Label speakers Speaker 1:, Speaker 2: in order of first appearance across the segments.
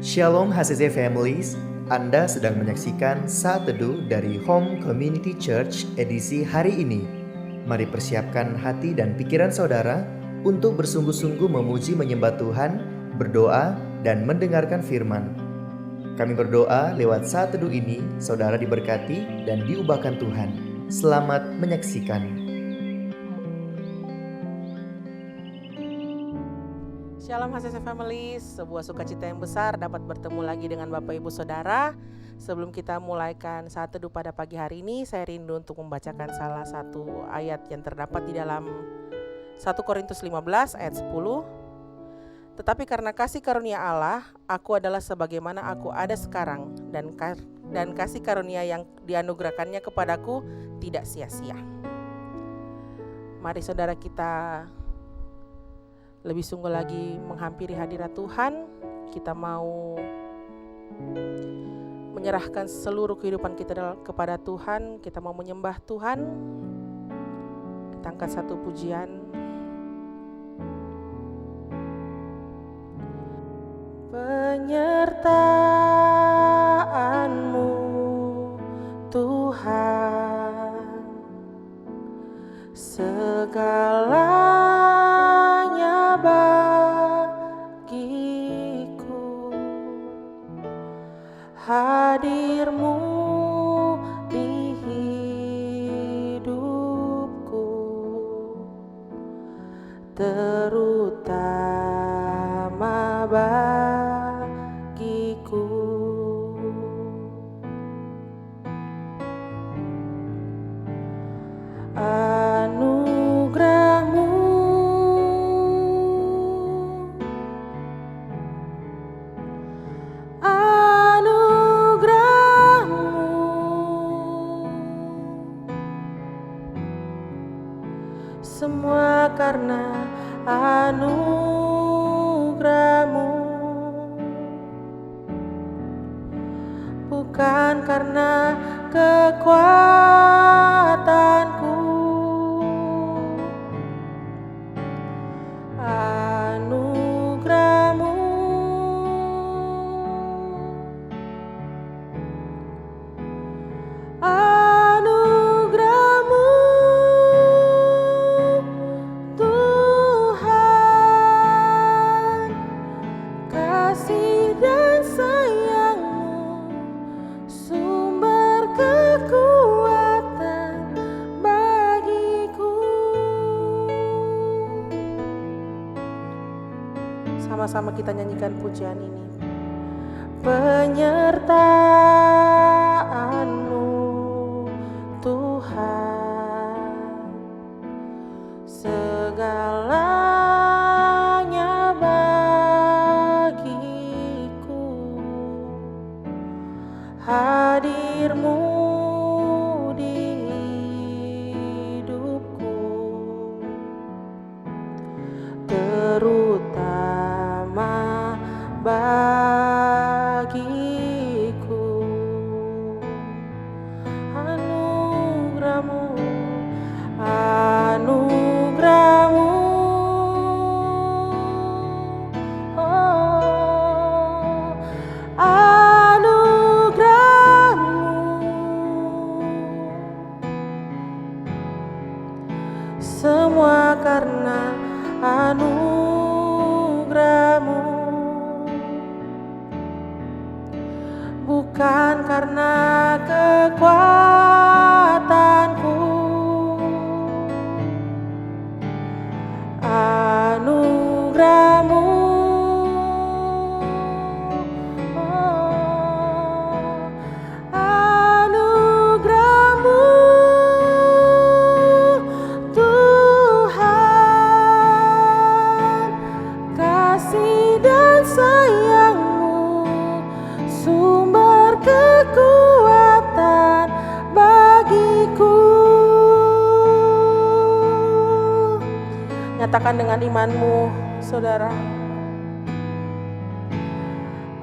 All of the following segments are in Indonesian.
Speaker 1: Shalom HCC Families, Anda sedang menyaksikan Saat Teduh dari Home Community Church edisi hari ini. Mari persiapkan hati dan pikiran saudara untuk bersungguh-sungguh memuji menyembah Tuhan, berdoa, dan mendengarkan firman. Kami berdoa lewat Saat Teduh ini, saudara diberkati dan diubahkan Tuhan. Selamat menyaksikan.
Speaker 2: Shalom HCC Family, sebuah sukacita yang besar dapat bertemu lagi dengan Bapak Ibu Saudara. Sebelum kita mulaikan Saat Teduh pada pagi hari ini, saya rindu untuk membacakan salah satu ayat yang terdapat di dalam 1 Korintus 15 ayat 10. Tetapi karena kasih karunia Allah, aku adalah sebagaimana aku ada sekarang, dan kasih karunia yang dianugerahkannya kepadaku tidak sia-sia. Mari saudara kita lebih sungguh lagi menghampiri hadirat Tuhan. Kita mau menyerahkan seluruh kehidupan kita kepada Tuhan. Kita mau menyembah Tuhan. Kita angkat satu pujian. Penyertaan-Mu Tuhan, segalanya bagiku, hadir-Mu di hidupku, terutama bagiku. Anugerah-Mu, anugerah-Mu, semua karena anugerah-Mu, bukan karena kekuatanku. Anugerah-Mu, anugerah-Mu Tuhan, kasih dan sayang-Mu, sumber kekuatan bagiku. Sama-sama kita nyanyikan pujian ini. Penyertaan-Mu Tuhan, segalanya bagiku, hadir-Mu di hidupku, terutama bagiku. Anugerah-Mu, anugerah-Mu, oh, anugerah-Mu, semua karena anugerah-Mu, bukan karena kekuatanku. Anugerah-Mu, oh, anugerah-Mu Tuhan, kasih dan sayang-Mu, sumber kekuatan bagiku. Nyatakan dengan imanmu, saudara.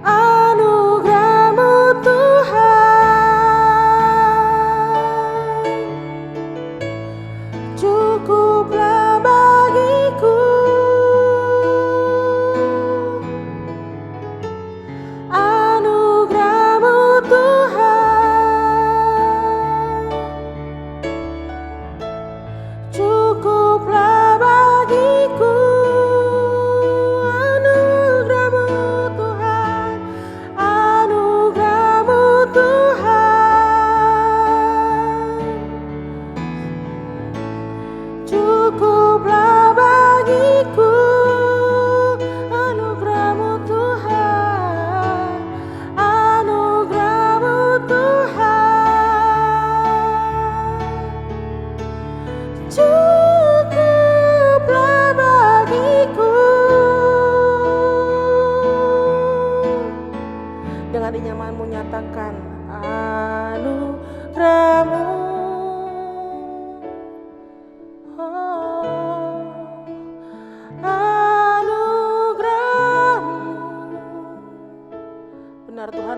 Speaker 2: Anugerah-Mu Tuhan, cukuplah bagiku.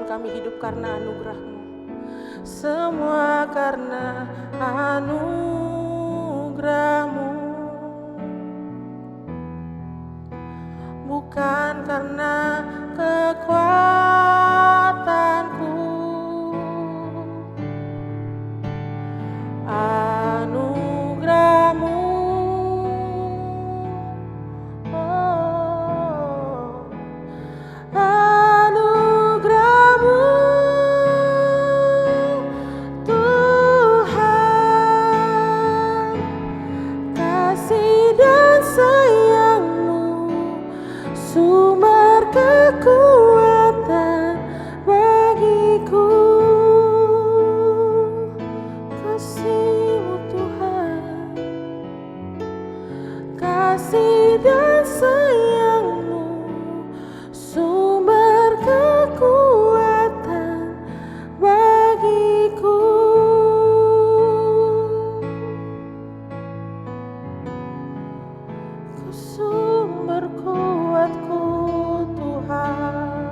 Speaker 2: kami hidup karena anugerah-Mu. Semua karena anugerah-Mu, bukan karena kekuatanku. Anugerah-Mu, oh, anugerah-Mu Tuhan, kasih dan sayang-Mu sumber kekuatan bagiku. Kasih-Mu Tuhan, kasih dan sayang-Mu sumber kekuatan bagiku. Kau sumber kuatku Tuhan,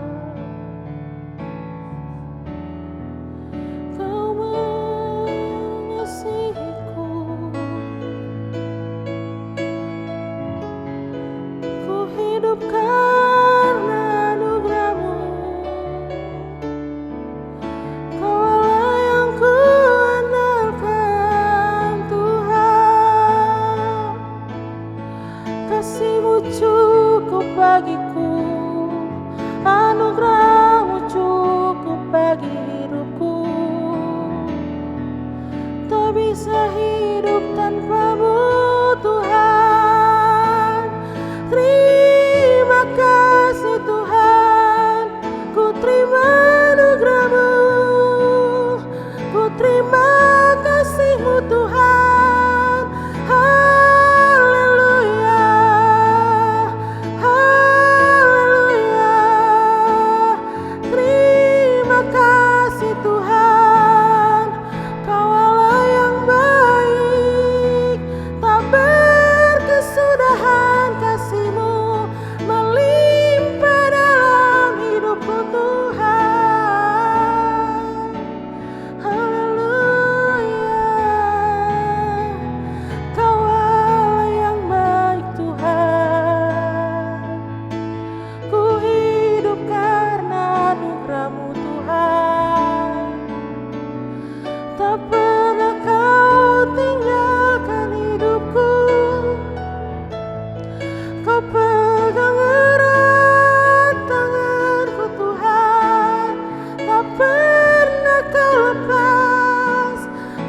Speaker 2: Kau mengasihiku. Ku hidup karena anugerah-Mu. Kau Allah yang ku andalkan Tuhan. Kasih-Mu cukup bagiku, anugerah-Mu cukup bagi hidupku. Tak bisa hidup tanpa-Mu Tuhan. Terima kasih Tuhan, ku terima anugerah-Mu, ku terima kasih-Mu Tuhan. Haleluya, haleluya. Terima kasih Tuhan, Kau Allah yang baik, tak berkesudahan kasih-Mu melimpah dalam hidupku Tuhan. Haleluya, Kau Allah yang baik Tuhan. Ku hidup karena anugerah-Mu Tuhan. Tak pernah Kau tinggalkan hidupku. Kau pegang erat tanganku Tuhan. Tak pernah Kau lepas,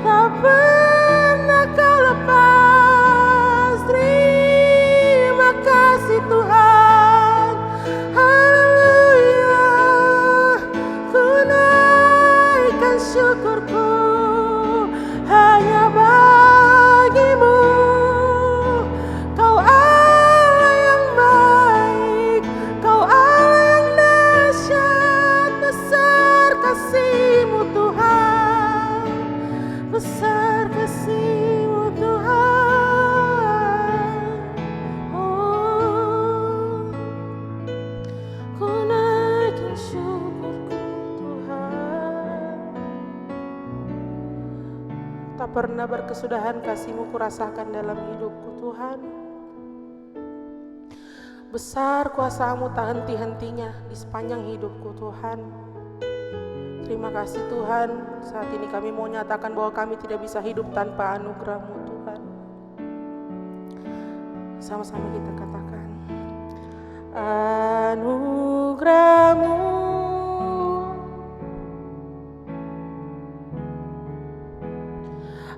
Speaker 2: tak pernah Kau lepas. Terima kasih Tuhan. Haleluya, ku naikkan syukurku hanya bagi-Mu. Kau Allah yang baik, Kau Allah yang dahsyat. Besar kasih-Mu Tuhan, besar kasih-Mu Tuhan. Oh, ku naikkan syukurku Tuhan. Tak pernah berkesudahan kasih-Mu kurasakan dalam hidupku Tuhan. Besar kuasa-Mu tak henti-hentinya di sepanjang hidupku Tuhan. Terima kasih Tuhan, saat ini kami mau nyatakan bahwa kami tidak bisa hidup tanpa anugerah-Mu Tuhan. Sama-sama kita katakan, anugerah-Mu,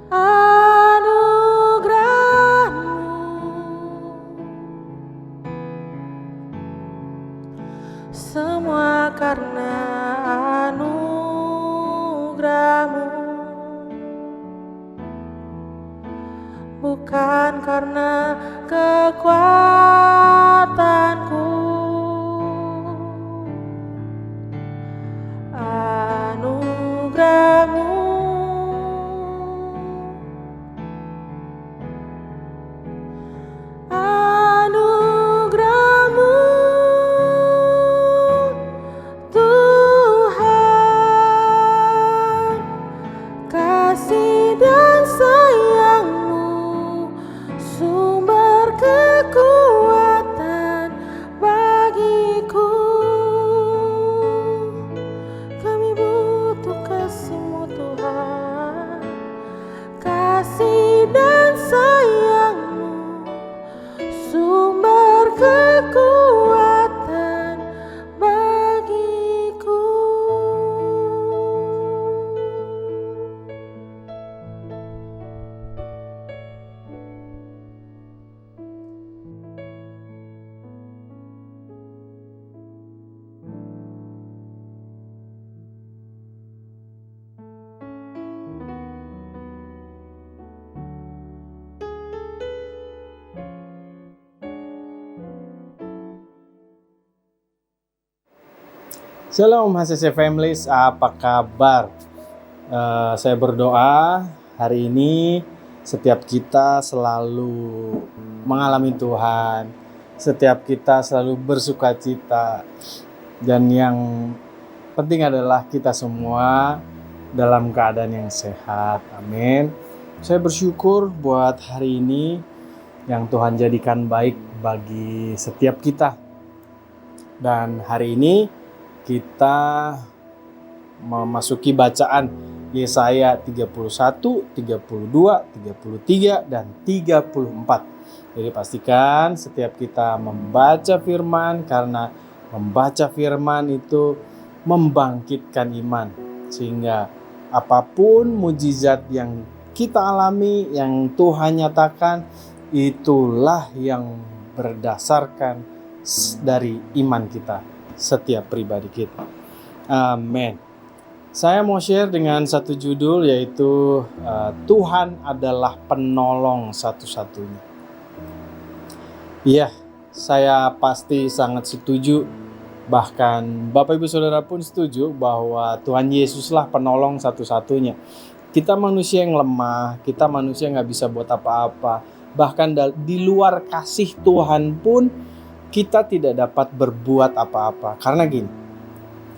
Speaker 2: anugerah-Mu, semua karena anugerah-Mu, bukan karena kekuatanku. Anugerah-Mu, anugerah-Mu Tuhan. kekuatan bagiku.
Speaker 3: Shalom HCC Families, apa kabar? Saya berdoa hari ini setiap kita selalu mengalami Tuhan, setiap kita selalu bersukacita, dan yang penting adalah kita semua dalam keadaan yang sehat. Amin. Saya bersyukur buat hari ini yang Tuhan jadikan baik bagi setiap kita. Dan hari ini kita memasuki bacaan Yesaya 31, 32, 33, dan 34. Jadi pastikan setiap kita membaca firman, karena membaca firman itu membangkitkan iman. Sehingga apapun mujizat yang kita alami, yang Tuhan nyatakan, itulah yang berdasarkan dari iman kita, setiap pribadi kita. Amin. Saya mau share dengan satu judul, yaitu Tuhan adalah penolong satu-satunya. Iya, saya pasti sangat setuju. Bahkan Bapak Ibu Saudara pun setuju bahwa Tuhan Yesuslah penolong satu-satunya. Kita manusia yang lemah, kita manusia nggak bisa buat apa-apa. Bahkan di luar kasih Tuhan pun kita tidak dapat berbuat apa-apa. Karena gini,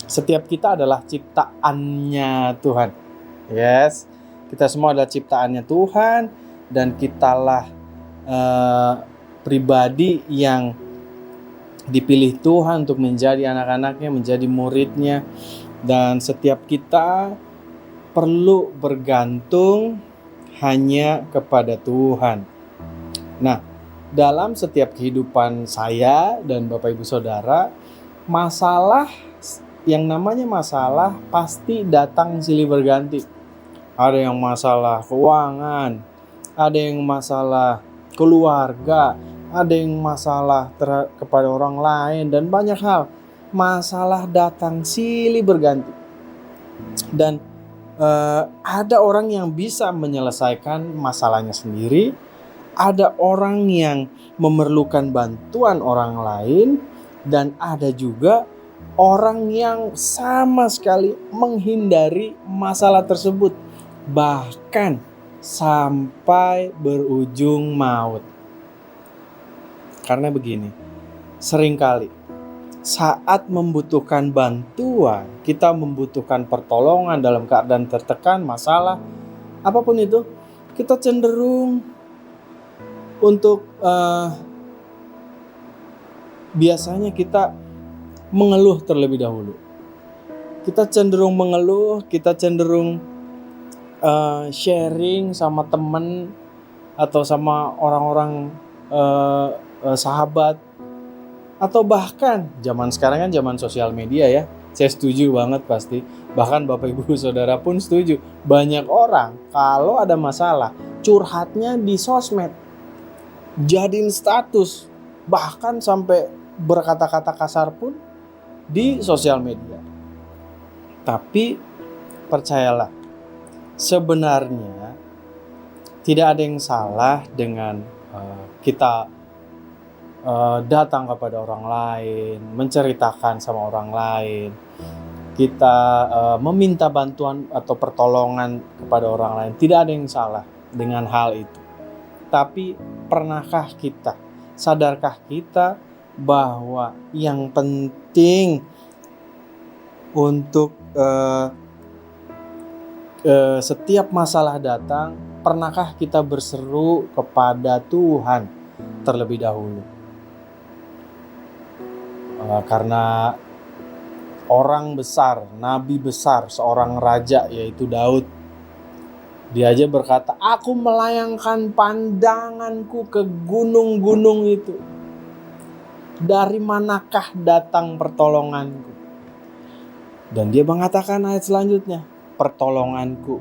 Speaker 3: setiap kita adalah ciptaannya Tuhan. Yes, kita semua adalah ciptaannya Tuhan, dan kitalah pribadi yang dipilih Tuhan untuk menjadi anak-anaknya, menjadi muridnya. Dan setiap kita perlu bergantung hanya kepada Tuhan. Nah, dalam setiap kehidupan saya dan Bapak Ibu Saudara, yang namanya masalah pasti datang silih berganti. Ada yang masalah keuangan, ada yang masalah keluarga, ada yang masalah kepada orang lain, dan banyak hal. Masalah datang silih berganti. Dan ada orang yang bisa menyelesaikan masalahnya sendiri. Ada orang yang memerlukan bantuan orang lain, dan ada juga orang yang sama sekali menghindari masalah tersebut, bahkan sampai berujung maut. Karena begini, seringkali saat membutuhkan bantuan, kita membutuhkan pertolongan dalam keadaan tertekan, masalah, apapun itu, kita cenderung untuk biasanya kita mengeluh terlebih dahulu. Kita cenderung mengeluh, kita cenderung sharing sama teman atau sama orang-orang sahabat, atau bahkan zaman sekarang kan zaman sosial media ya. Saya setuju banget pasti. Bahkan Bapak Ibu Saudara pun setuju. Banyak orang kalau ada masalah curhatnya di sosmed, jadiin status, bahkan sampai berkata-kata kasar pun di sosial media. Tapi percayalah, sebenarnya tidak ada yang salah dengan kita datang kepada orang lain, menceritakan sama orang lain, kita meminta bantuan atau pertolongan kepada orang lain. Tidak ada yang salah dengan hal itu. Tapi pernahkah kita, sadarkah kita bahwa yang penting untuk setiap masalah datang, pernahkah kita berseru kepada Tuhan terlebih dahulu? Karena orang besar, nabi besar, seorang raja yaitu Daud, dia aja berkata, aku melayangkan pandanganku ke gunung-gunung itu. Dari manakah datang pertolonganku? Dan dia mengatakan ayat selanjutnya, pertolonganku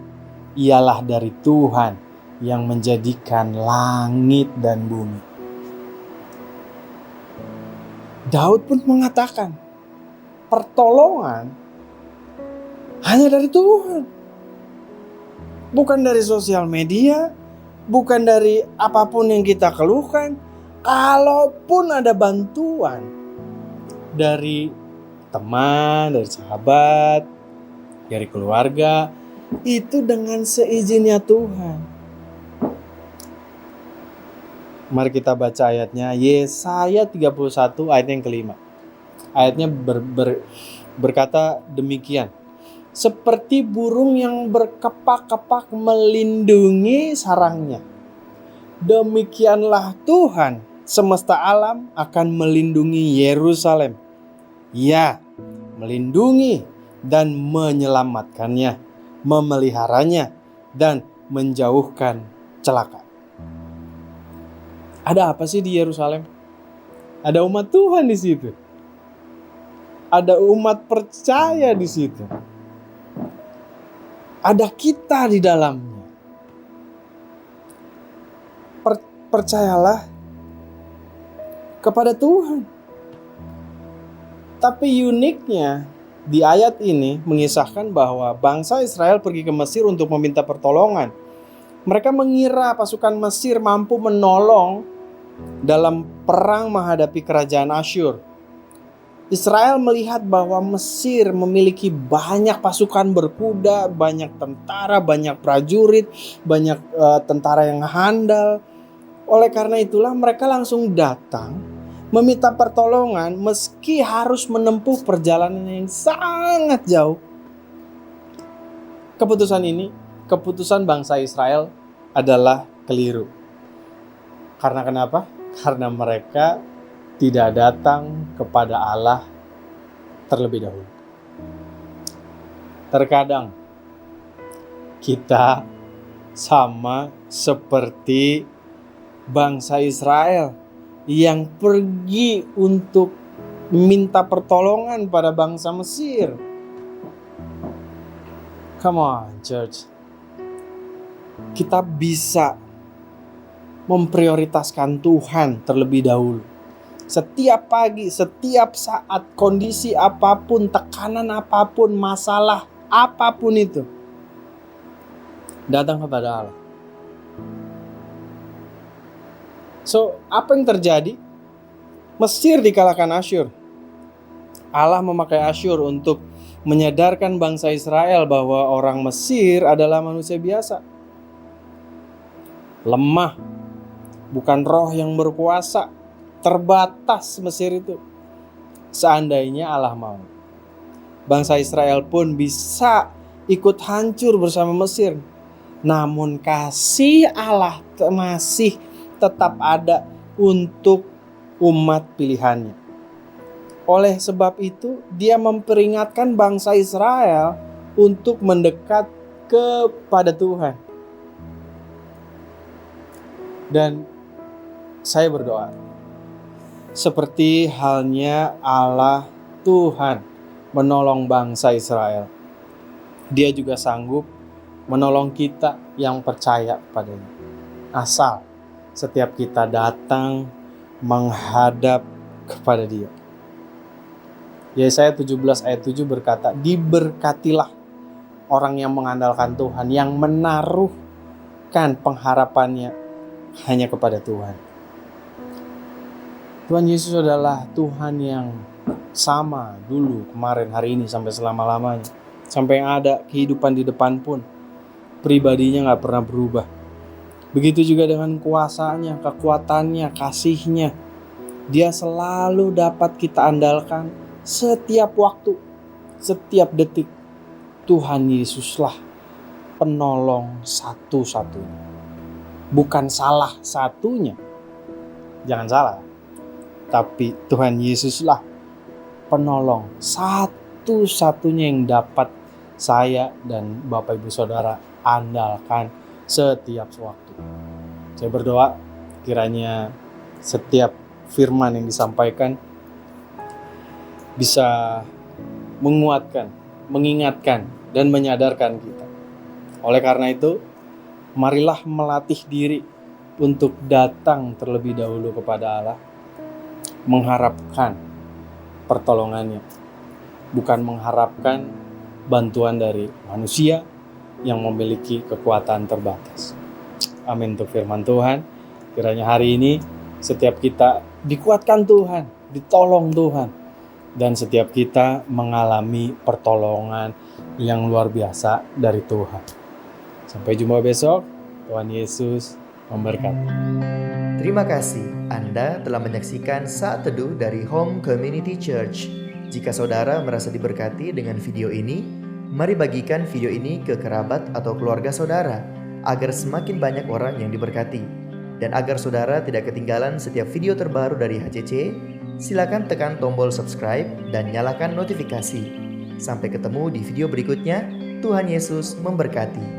Speaker 3: ialah dari Tuhan yang menjadikan langit dan bumi. Daud pun mengatakan, pertolongan hanya dari Tuhan. Bukan dari sosial media, bukan dari apapun yang kita keluhkan. Kalaupun ada bantuan dari teman, dari sahabat, dari keluarga, itu dengan seizinnya Tuhan. Mari kita baca ayatnya, Yesaya 31 ayat yang kelima. Ayatnya berkata demikian. Seperti burung yang berkepak-kepak melindungi sarangnya, demikianlah Tuhan semesta alam akan melindungi Yerusalem. Ya, melindungi dan menyelamatkannya, memeliharanya dan menjauhkan celaka. Ada apa sih di Yerusalem? Ada umat Tuhan di situ. Ada umat percaya di situ. Ada kita di dalamnya. Percayalah kepada Tuhan. Tapi uniknya di ayat ini mengisahkan bahwa bangsa Israel pergi ke Mesir untuk meminta pertolongan. Mereka mengira pasukan Mesir mampu menolong dalam perang menghadapi kerajaan Asyur. Israel melihat bahwa Mesir memiliki banyak pasukan berkuda, banyak tentara, banyak prajurit, banyak tentara yang handal. Oleh karena itulah mereka langsung datang meminta pertolongan meski harus menempuh perjalanan yang sangat jauh. Keputusan bangsa Israel adalah keliru. Karena kenapa? Karena mereka tidak datang kepada Allah terlebih dahulu. Terkadang kita sama seperti bangsa Israel yang pergi untuk minta pertolongan pada bangsa Mesir. Come on, church. Kita bisa memprioritaskan Tuhan terlebih dahulu. Setiap pagi, setiap saat, kondisi apapun, tekanan apapun, masalah apapun itu, datang kepada Allah. So, apa yang terjadi? Mesir dikalahkan Asyur. Allah memakai Asyur untuk menyadarkan bangsa Israel bahwa orang Mesir adalah manusia biasa. Lemah, bukan roh yang berkuasa. Terbatas Mesir itu. Seandainya Allah mau, bangsa Israel pun bisa ikut hancur bersama Mesir. Namun kasih Allah masih tetap ada untuk umat pilihannya. Oleh sebab itu, dia memperingatkan bangsa Israel untuk mendekat kepada Tuhan. Dan saya berdoa, seperti halnya Allah Tuhan menolong bangsa Israel, Dia juga sanggup menolong kita yang percaya kepadanya. Asal setiap kita datang menghadap kepada Dia. Yesaya 17 ayat 7 berkata, diberkatilah orang yang mengandalkan Tuhan, yang menaruhkan pengharapannya hanya kepada Tuhan. Tuhan Yesus adalah Tuhan yang sama dulu, kemarin, hari ini, sampai selama-lamanya. Sampai yang ada kehidupan di depan pun, pribadinya gak pernah berubah. Begitu juga dengan kuasanya, kekuatannya, kasihnya. Dia selalu dapat kita andalkan setiap waktu, setiap detik. Tuhan Yesuslah penolong satu-satunya. Bukan salah satunya. Jangan salah. Tapi Tuhan Yesuslah penolong satu-satunya yang dapat saya dan Bapak Ibu Saudara andalkan setiap waktu. Saya berdoa kiranya setiap firman yang disampaikan bisa menguatkan, mengingatkan, dan menyadarkan kita. Oleh karena itu, marilah melatih diri untuk datang terlebih dahulu kepada Allah, mengharapkan pertolongannya, bukan mengharapkan bantuan dari manusia yang memiliki kekuatan terbatas. Amin untuk firman Tuhan. Kiranya hari ini setiap kita dikuatkan Tuhan, ditolong Tuhan, dan setiap kita mengalami pertolongan yang luar biasa dari Tuhan. Sampai jumpa besok. Tuhan Yesus memberkati.
Speaker 1: Terima kasih Anda telah menyaksikan Saat Teduh dari Home Community Church. Jika saudara merasa diberkati dengan video ini, mari bagikan video ini ke kerabat atau keluarga saudara, agar semakin banyak orang yang diberkati. Dan agar saudara tidak ketinggalan setiap video terbaru dari HCC, silakan tekan tombol subscribe dan nyalakan notifikasi. Sampai ketemu di video berikutnya. Tuhan Yesus memberkati.